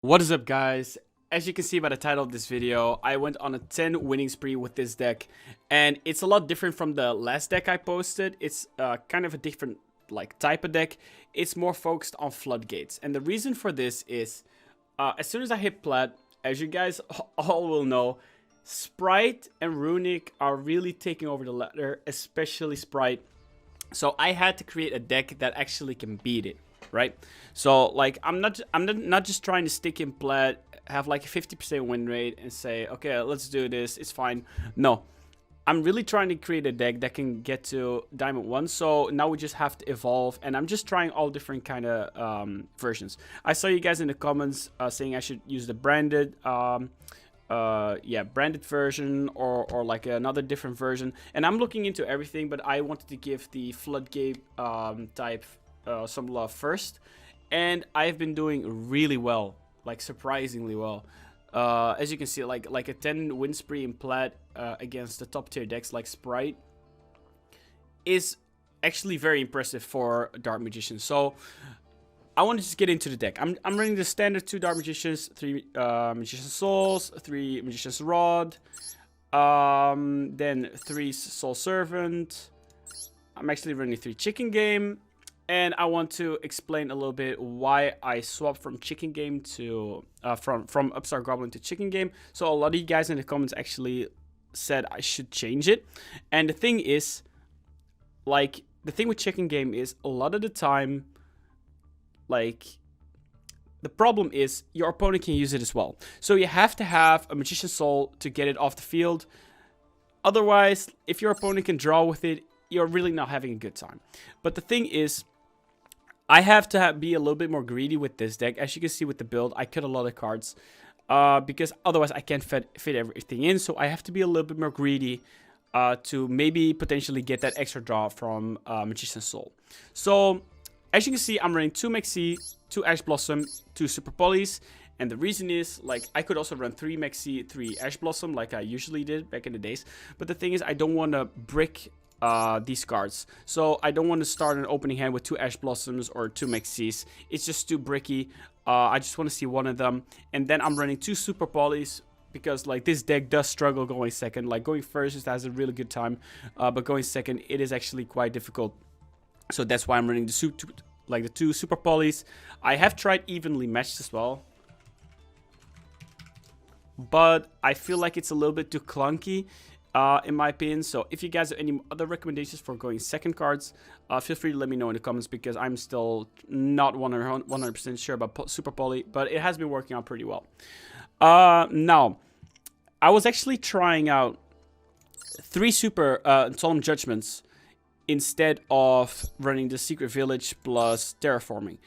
What is up, guys? As you can see by the title of this video, I went on a 10 winning spree with this deck, and it's a lot different from the last deck I posted. It's kind of a different type of deck. It's more focused on floodgates, and the reason for this is as soon as I hit plat, as you guys all will know, sprite and runick are really taking over the ladder, especially sprite. So I had to create a deck that actually can beat it, right? So like I'm not just trying to stick in plat, have like a 50% win rate and say, okay, let's do this, it's fine. No, I'm really trying to create a deck that can get to Diamond 1. So now we just have to evolve, and I'm just trying all different kind of versions. I saw you guys in the comments saying I should use the branded branded version or like another different version, and I'm looking into everything, but I wanted to give the floodgate type some love first, and I've been doing really well, like surprisingly well. As you can see, like a 10 win spree in plat against the top tier decks like sprite is actually very impressive for Dark Magician. So I want to just get into the deck. I'm running the standard 2 Dark Magicians, 3 Magician's Souls, 3 Magician's Rod, then 3 Soul Servant. I'm actually running 3 Chicken Game, and I want to explain a little bit why I swapped from Chicken Game to from Upstart Goblin to Chicken Game. So a lot of you guys in the comments actually said I should change it, and the thing is, like, the thing with Chicken Game is a lot of the time, like, the problem is your opponent can use it as well. So you have to have a Magician's Soul to get it off the field. Otherwise, if your opponent can draw with it, you're really not having a good time. But the thing is, I have to be a little bit more greedy with this deck. As you can see with the build, I cut a lot of cards because otherwise I can't fit everything in. So I have to be a little bit more greedy to maybe potentially get that extra draw from Magician's Soul. So as you can see, I'm running 2 Maxi, 2 Ash Blossom, 2 Super Polys. And the reason is, like, I could also run 3 Maxi, 3 Ash Blossom like I usually did back in the days. But the thing is, I don't want to brick these cards. So I don't want to start an opening hand with 2 Ash Blossoms or 2 Maxis. It's just too bricky. I just want to see one of them. And then I'm running 2 Super Polys, because like this deck does struggle going second. Like going first just has a really good time, but going second, it is actually quite difficult. So that's why I'm running the 2 Super Polys. I have tried evenly matched as well, but I feel like it's a little bit too clunky in my opinion. So if you guys have any other recommendations for going second cards, feel free to let me know in the comments, because I'm still not 100% sure about Super Poly, but it has been working out pretty well. Now, I was actually trying out 3 Super Solemn Judgments instead of running the Secret Village plus Terraforming.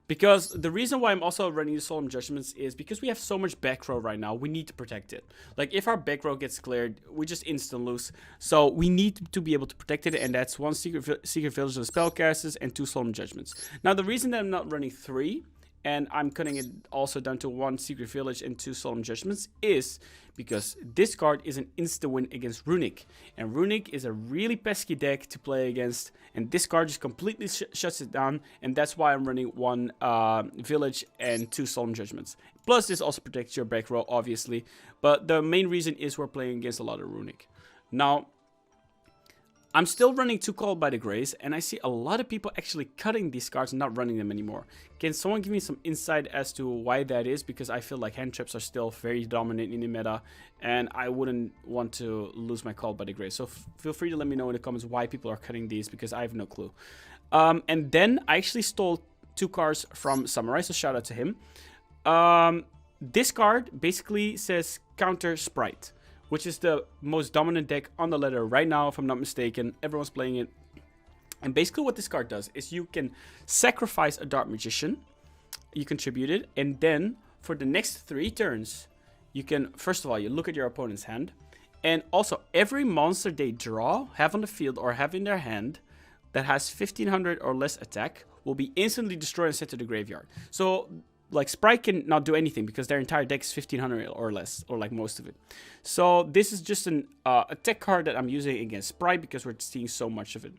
Because the reason why I'm also running the Solemn Judgments is because we have so much back row right now, we need to protect it. Like, if our back row gets cleared, we just instant lose. So we need to be able to protect it, and that's 1 Secret Village of Spellcasters and 2 Solemn Judgments. Now, the reason that I'm not running 3, and I'm cutting it also down to 1 Secret Village and 2 Solemn Judgments, is because this card is an insta-win against Runick. And Runick is a really pesky deck to play against, and this card just completely shuts it down, and that's why I'm running 1 Village and 2 Solemn Judgments. Plus, this also protects your back row, obviously, but the main reason is we're playing against a lot of Runick. Now, I'm still running 2 Called by the Grace, and I see a lot of people actually cutting these cards and not running them anymore. Can someone give me some insight as to why that is? Because I feel like hand traps are still very dominant in the meta, and I wouldn't want to lose my Called by the Grace. So feel free to let me know in the comments why people are cutting these, because I have no clue. And then I actually stole 2 cards from Samurai, so shout out to him. This card basically says counter Sprite, which is the most dominant deck on the ladder right now, if I'm not mistaken. Everyone's playing it. And basically what this card does is you can sacrifice a Dark Magician, you contribute it, and then for the next 3 turns, you can, first of all, you look at your opponent's hand, and also every monster they draw, have on the field, or have in their hand that has 1500 or less attack will be instantly destroyed and sent to the graveyard. So, like, Sprite can not do anything because their entire deck is 1500 or less, or like most of it. So this is just an attack card that I'm using against Sprite because we're seeing so much of it.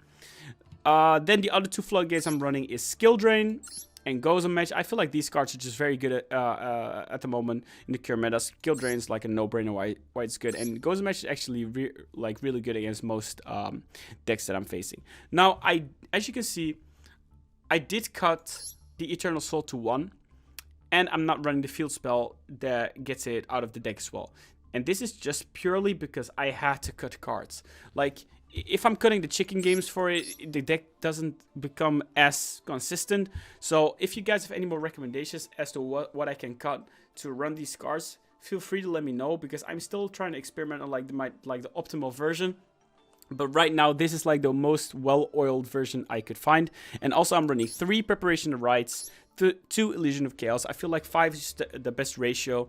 Then the other 2 Floodgates I'm running is Skill Drain and Gozo Match. I feel like these cards are just very good at the moment in the current meta. Skill Drain is like a no-brainer why it's good. And Gozo Match is actually really good against most decks that I'm facing. Now, as you can see, I did cut the Eternal Soul to 1. And I'm not running the field spell that gets it out of the deck as well. And this is just purely because I had to cut cards. Like, if I'm cutting the chicken games for it, the deck doesn't become as consistent. So if you guys have any more recommendations as to what I can cut to run these cards, feel free to let me know, because I'm still trying to experiment on like the optimal version. But right now, this is like the most well-oiled version I could find. And also, I'm running 3 Preparation of Rites, 2 Illusion of Chaos. I feel like 5 is the best ratio.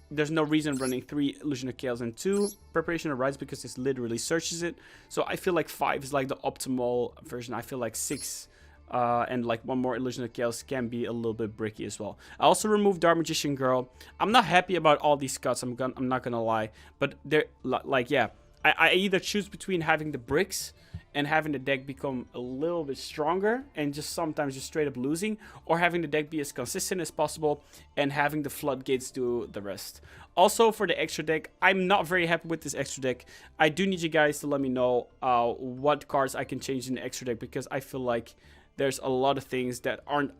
There's no reason running 3 Illusion of Chaos and 2 Preparation of Rites, because this literally searches it. So I feel like 5 is like the optimal version. I feel like 6 and like 1 more Illusion of Chaos can be a little bit bricky as well. I also removed Dark Magician Girl. I'm not happy about all these cuts. I'm not gonna lie, but they're like, yeah. I either choose between having the bricks and having the deck become a little bit stronger and just sometimes just straight up losing, or having the deck be as consistent as possible and having the floodgates do the rest. Also, for the extra deck, I'm not very happy with this extra deck. I do need you guys to let me know what cards I can change in the extra deck, because I feel like there's a lot of things that aren't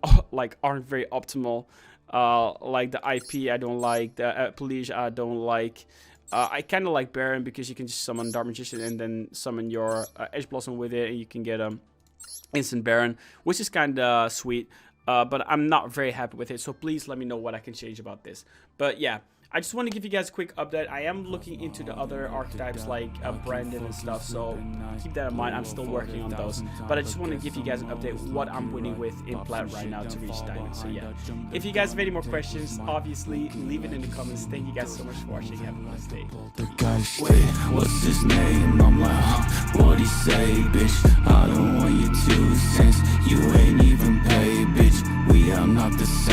very optimal. Like the IP I don't like, the Police I don't like. I kind of like Baron, because you can just summon Dark Magician and then summon your Edge Blossom with it, and you can get instant Baron, which is kind of sweet. But I'm not very happy with it, so please let me know what I can change about this. But yeah, I just want to give you guys a quick update. I am looking into the other archetypes like Brandon and stuff, so keep that in mind. I'm still working on those. But I just want to give you guys an update what I'm winning with in Plat right now to reach Diamond. So yeah, if you guys have any more questions, obviously leave it in the comments. Thank you guys so much for watching. Have a nice day. The guy, wait, what's his name? I'm like, huh, what'd he say, bitch? I don't want your 2 cents. You ain't even paid, bitch. We are not the same.